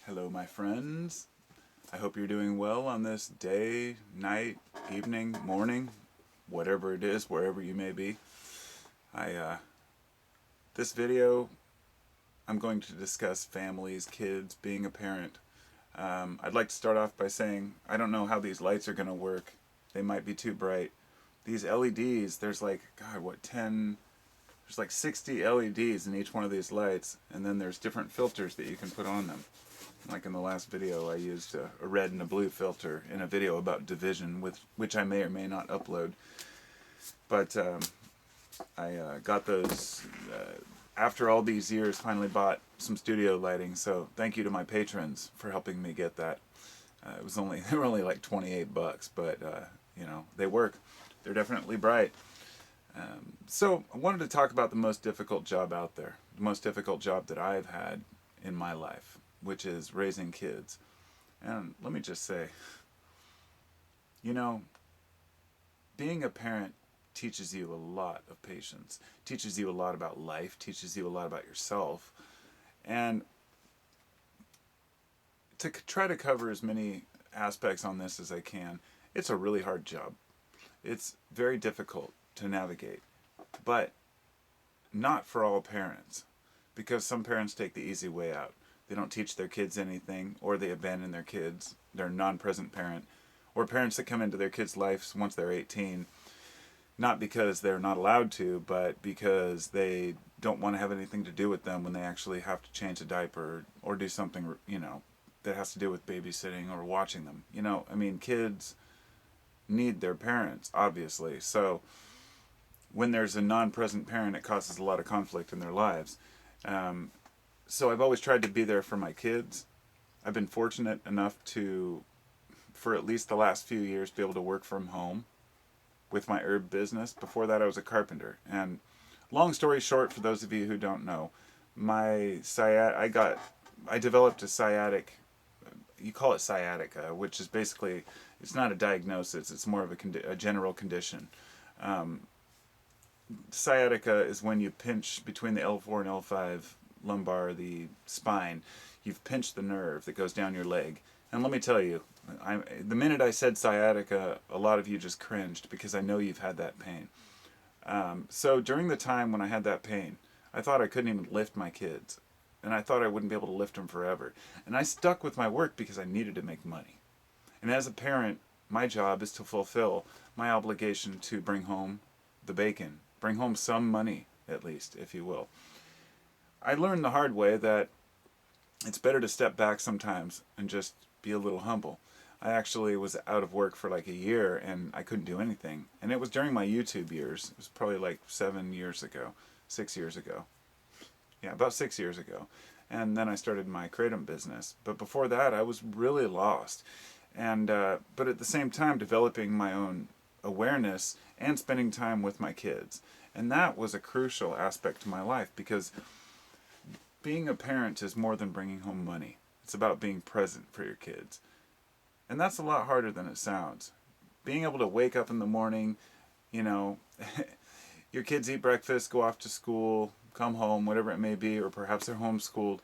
Hello, my friends. I hope you're doing well on this day, night, evening, morning, whatever it is, wherever you may be. This video, I'm going to discuss families, kids, being a parent. I'd like to start off by saying I don't know how these lights are going to work. They might be too bright. These LEDs, there's like, God, what, 10, there's like 60 LEDs in each one of these lights, and then there's different filters that you can put on them. Like in the last video, I used a red and a blue filter in a video about division, which I may or may not upload. But I got those after all these years. Finally bought some studio lighting, so thank you to my patrons for helping me get that. They were only like $28, but they work. They're definitely bright. So I wanted to talk about the most difficult job out there, the most difficult job that I've had in my life, which is raising kids. And let me just say, being a parent teaches you a lot of patience, teaches you a lot about life, teaches you a lot about yourself. And to try to cover as many aspects on this as I can, it's a really hard job. It's very difficult to navigate, but not for all parents, because some parents take the easy way out. They don't teach their kids anything, or they abandon their kids. They're a non-present parent, or parents that come into their kids' lives once they're 18, not because they're not allowed to, but because they don't want to have anything to do with them when they actually have to change a diaper or do something, that has to do with babysitting or watching them. Kids need their parents, obviously. So when there's a non-present parent, it causes a lot of conflict in their lives. So I've always tried to be there for my kids. I've been fortunate enough to, for at least the last few years, be able to work from home with my herb business. Before that, I was a carpenter. And long story short, for those of you who don't know, I developed a sciatic, you call it sciatica, which is basically, it's not a diagnosis, it's more of a general condition. Sciatica is when you pinch between the L4 and L5 lumbar, the spine. You've pinched the nerve that goes down your leg. And let me tell you, the minute I said sciatica, a lot of you just cringed because I know you've had that pain. So during the time when I had that pain, I thought I couldn't even lift my kids. And I thought I wouldn't be able to lift them forever. And I stuck with my work because I needed to make money. And as a parent, my job is to fulfill my obligation to bring home the bacon, bring home some money, at least, if you will. I learned the hard way that it's better to step back sometimes and just be a little humble. I actually was out of work for like a year and I couldn't do anything. And it was during my YouTube years. It was probably like 6 years ago. Yeah, about 6 years ago. And then I started my kratom business. But before that, I was really lost. And but at the same time, developing my own awareness and spending time with my kids. And that was a crucial aspect to my life, because being a parent is more than bringing home money. It's about being present for your kids. And that's a lot harder than it sounds. Being able to wake up in the morning, your kids eat breakfast, go off to school, come home, whatever it may be, or perhaps they're homeschooled.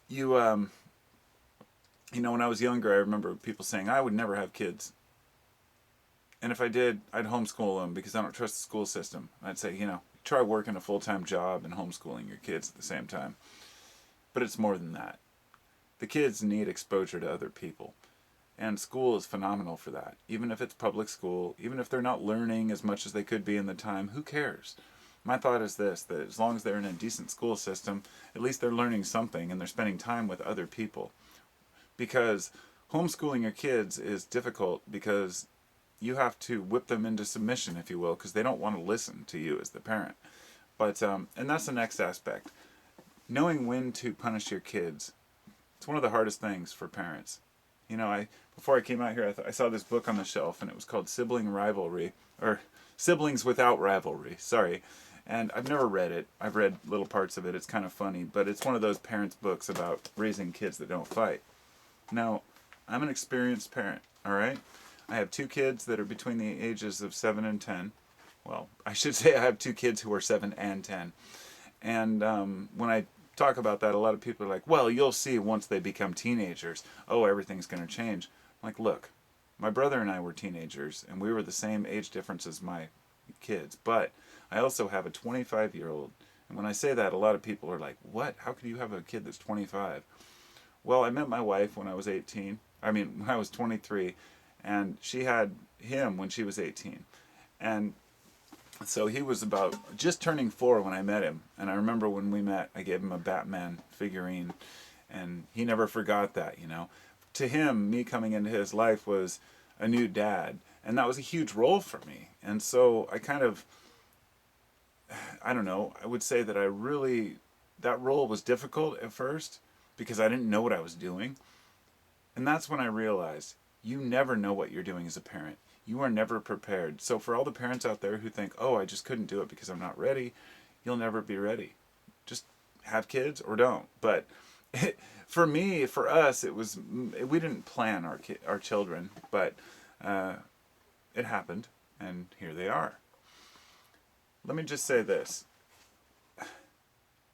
When I was younger, I remember people saying, I would never have kids. And if I did, I'd homeschool them because I don't trust the school system. I'd say, try working a full-time job and homeschooling your kids at the same time. But it's more than that. The kids need exposure to other people. And school is phenomenal for that. Even if it's public school, even if they're not learning as much as they could be in the time, who cares? My thought is this, that as long as they're in a decent school system, at least they're learning something and they're spending time with other people. Because homeschooling your kids is difficult because you have to whip them into submission, if you will, because they don't want to listen to you as the parent. But and that's the next aspect. Knowing when to punish your kids. It's one of the hardest things for parents. Before I came out here, I saw this book on the shelf, and it was called Sibling Rivalry, or Siblings Without Rivalry, sorry. And I've never read it. I've read little parts of it. It's kind of funny, but it's one of those parents' books about raising kids that don't fight. Now, I'm an experienced parent, all right? I have 2 kids that are between the ages of 7 and 10. Well, I should say I have 2 kids who are 7 and 10. And when I talk about that, a lot of people are like, well, you'll see once they become teenagers, oh, everything's going to change. I'm like, look, my brother and I were teenagers, and we were the same age difference as my kids, but I also have a 25-year-old. And when I say that, a lot of people are like, what? How could you have a kid that's 25? Well, I met my wife when I was 18. I mean, when I was 23, and she had him when she was 18. And so he was about just turning 4 when I met him. And I remember when we met, I gave him a Batman figurine, and he never forgot that, you know. To him, me coming into his life was a new dad, and that was a huge role for me. And so I kind of, I don't know, I would say that that role was difficult at first because I didn't know what I was doing. And that's when I realized you never know what you're doing as a parent. You are never prepared. So for all the parents out there who think, oh, I just couldn't do it because I'm not ready, you'll never be ready. Just have kids or don't. But for me, for us, we didn't plan our children, but it happened, and here they are. Let me just say this.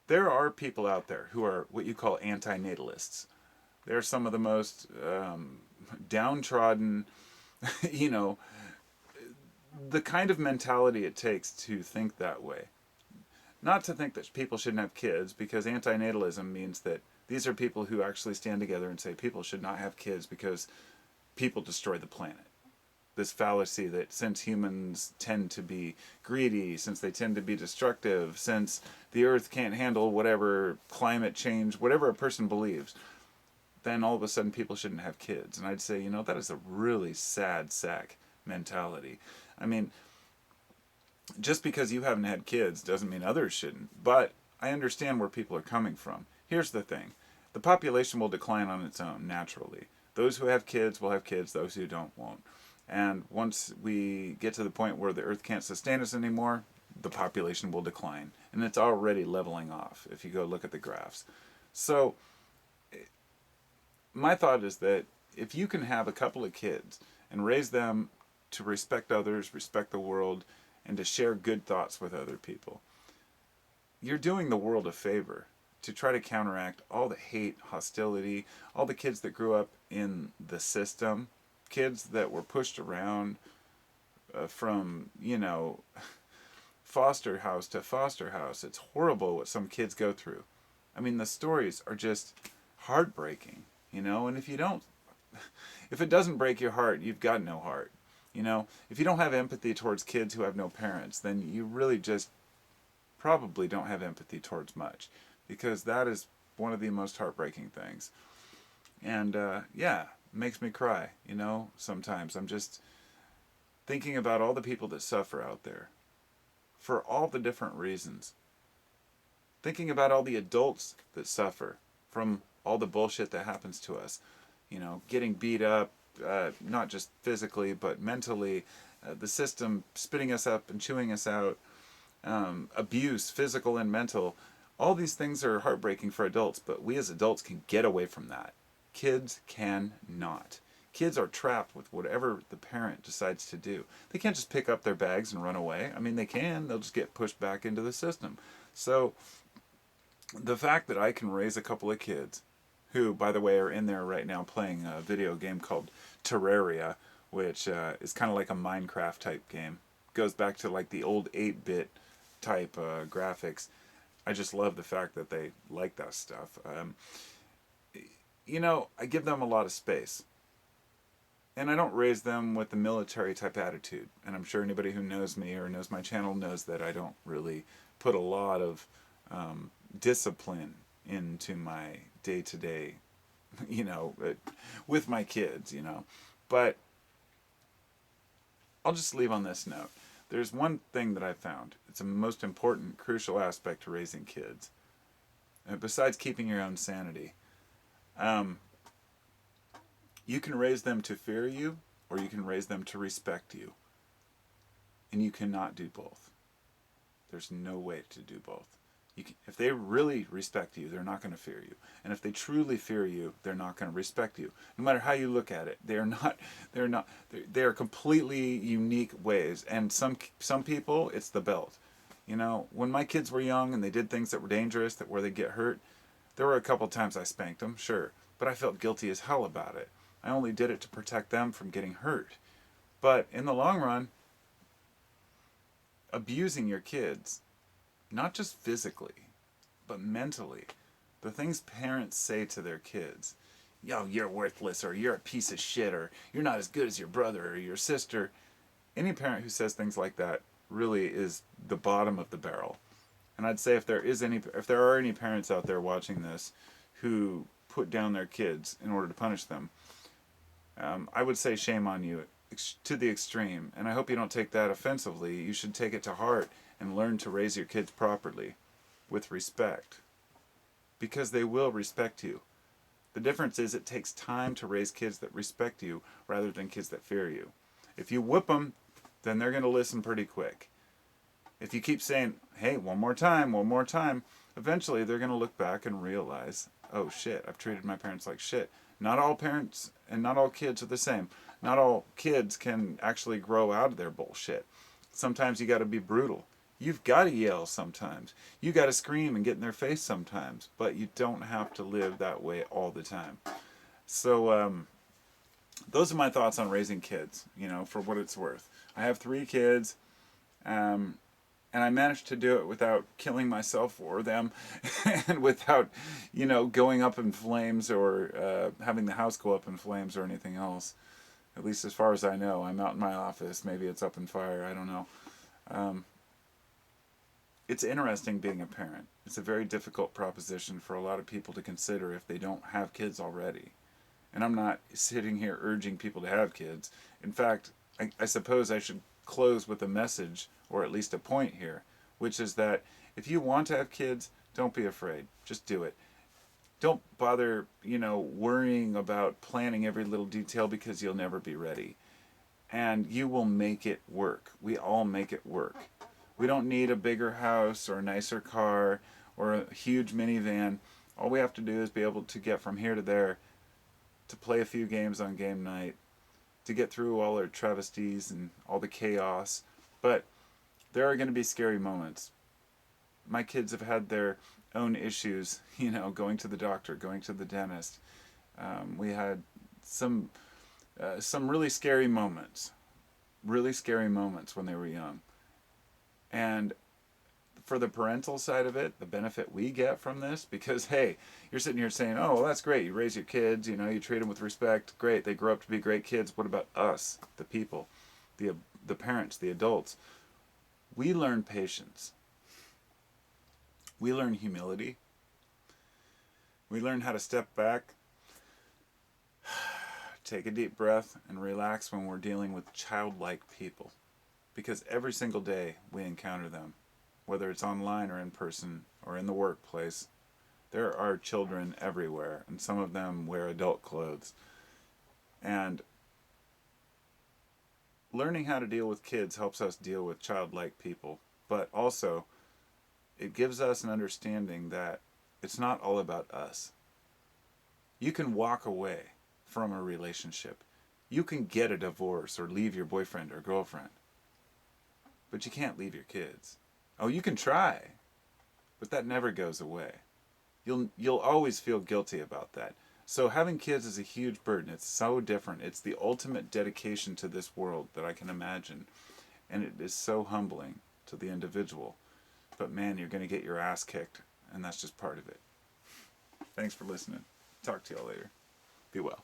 There are people out there who are what you call anti-natalists. They're some of the most downtrodden, you know, the kind of mentality it takes to think that way. Not to think that people shouldn't have kids, because antinatalism means that these are people who actually stand together and say people should not have kids because people destroy the planet. This fallacy that since humans tend to be greedy, since they tend to be destructive, since the earth can't handle whatever climate change, whatever a person believes, then all of a sudden people shouldn't have kids. And I'd say, you know, that is a really sad sack mentality. I mean, just because you haven't had kids doesn't mean others shouldn't. But I understand where people are coming from. Here's the thing. The population will decline on its own, naturally. Those who have kids will have kids, those who don't won't. And once we get to the point where the earth can't sustain us anymore, the population will decline. And it's already leveling off if you go look at the graphs. So my thought is that if you can have a couple of kids and raise them to respect others, respect the world, and to share good thoughts with other people, you're doing the world a favor to try to counteract all the hate, hostility, all the kids that grew up in the system, kids that were pushed around from, you know, foster house to foster house. It's horrible what some kids go through. I mean, the stories are just heartbreaking, you know, and if it doesn't break your heart, you've got no heart. You know, if you don't have empathy towards kids who have no parents, then you really just probably don't have empathy towards much, because that is one of the most heartbreaking things. And yeah, it makes me cry, you know, sometimes. I'm just thinking about all the people that suffer out there for all the different reasons. Thinking about all the adults that suffer from all the bullshit that happens to us. You know, getting beat up, not just physically, but mentally, the system spitting us up and chewing us out, abuse, physical and mental. All these things are heartbreaking for adults, but we as adults can get away from that. Kids cannot. Kids are trapped with whatever the parent decides to do. They can't just pick up their bags and run away. I mean, they can. They'll just get pushed back into the system. So the fact that I can raise a couple of kids who, by the way, are in there right now playing a video game called Terraria, which is kind of like a Minecraft type game. Goes back to like the old 8-bit type graphics. I just love the fact that they like that stuff. You know, I give them a lot of space. And I don't raise them with the military type attitude. And I'm sure anybody who knows me or knows my channel knows that I don't really put a lot of discipline into my day-to-day, you know, with my kids, you know. But I'll just leave on this note. There's one thing that I found. It's a most important, crucial aspect to raising kids. Besides keeping your own sanity. You can raise them to fear you, or you can raise them to respect you. And you cannot do both. There's no way to do both. If they really respect you, they're not going to fear you. And if they truly fear you, they're not going to respect you. No matter how you look at it, they are completely unique ways. And some people, it's the belt. You know, when my kids were young and they did things that were dangerous, where they get hurt, There were a couple times I spanked them, sure, but I felt guilty as hell about it. I only did it to protect them from getting hurt. But in the long run, abusing your kids, not just physically, but mentally, the things parents say to their kids, yo, you're worthless, or you're a piece of shit, or you're not as good as your brother or your sister. Any parent who says things like that really is the bottom of the barrel. And I'd say if there are any parents out there watching this who put down their kids in order to punish them, I would say shame on you to the extreme. And I hope you don't take that offensively. You should take it to heart and learn to raise your kids properly with respect, because they will respect you. The difference is it takes time to raise kids that respect you rather than kids that fear you. If you whip them, then they're going to listen pretty quick. If you keep saying, hey, one more time, eventually they're going to look back and realize, oh shit, I've treated my parents like shit. Not all parents and not all kids are the same. Not all kids can actually grow out of their bullshit. Sometimes you got to be brutal. You've got to yell sometimes. You got to scream and get in their face sometimes. But you don't have to live that way all the time. So those are my thoughts on raising kids, for what it's worth. I have 3 kids, and I managed to do it without killing myself or them, and without, going up in flames or having the house go up in flames or anything else. At least as far as I know. I'm out in my office. Maybe it's up in fire. I don't know. It's interesting being a parent. It's a very difficult proposition for a lot of people to consider if they don't have kids already. And I'm not sitting here urging people to have kids. In fact, I suppose I should close with a message, or at least a point here, which is that if you want to have kids, don't be afraid. Just do it. Don't bother, worrying about planning every little detail, because you'll never be ready. And you will make it work. We all make it work. We don't need a bigger house or a nicer car or a huge minivan. All we have to do is be able to get from here to there, to play a few games on game night, to get through all our travesties and all the chaos. But there are going to be scary moments. My kids have had their own issues, going to the doctor, going to the dentist. We had some really scary moments when they were young. And for the parental side of it, the benefit we get from this, because, hey, you're sitting here saying, oh, well, that's great. You raise your kids, you treat them with respect. Great. They grow up to be great kids. What about us, the people, the parents, the adults? We learn patience. We learn humility. We learn how to step back, take a deep breath, and relax when we're dealing with childlike people. Because every single day we encounter them, whether it's online or in person or in the workplace. There are children everywhere, and some of them wear adult clothes. And learning how to deal with kids helps us deal with childlike people. But also, it gives us an understanding that it's not all about us. You can walk away from a relationship. You can get a divorce or leave your boyfriend or girlfriend. But you can't leave your kids. Oh, you can try, but that never goes away. You'll always feel guilty about that. So having kids is a huge burden. It's so different. It's the ultimate dedication to this world that I can imagine. And it is so humbling to the individual. But man, you're going to get your ass kicked, and that's just part of it. Thanks for listening. Talk to y'all later. Be well.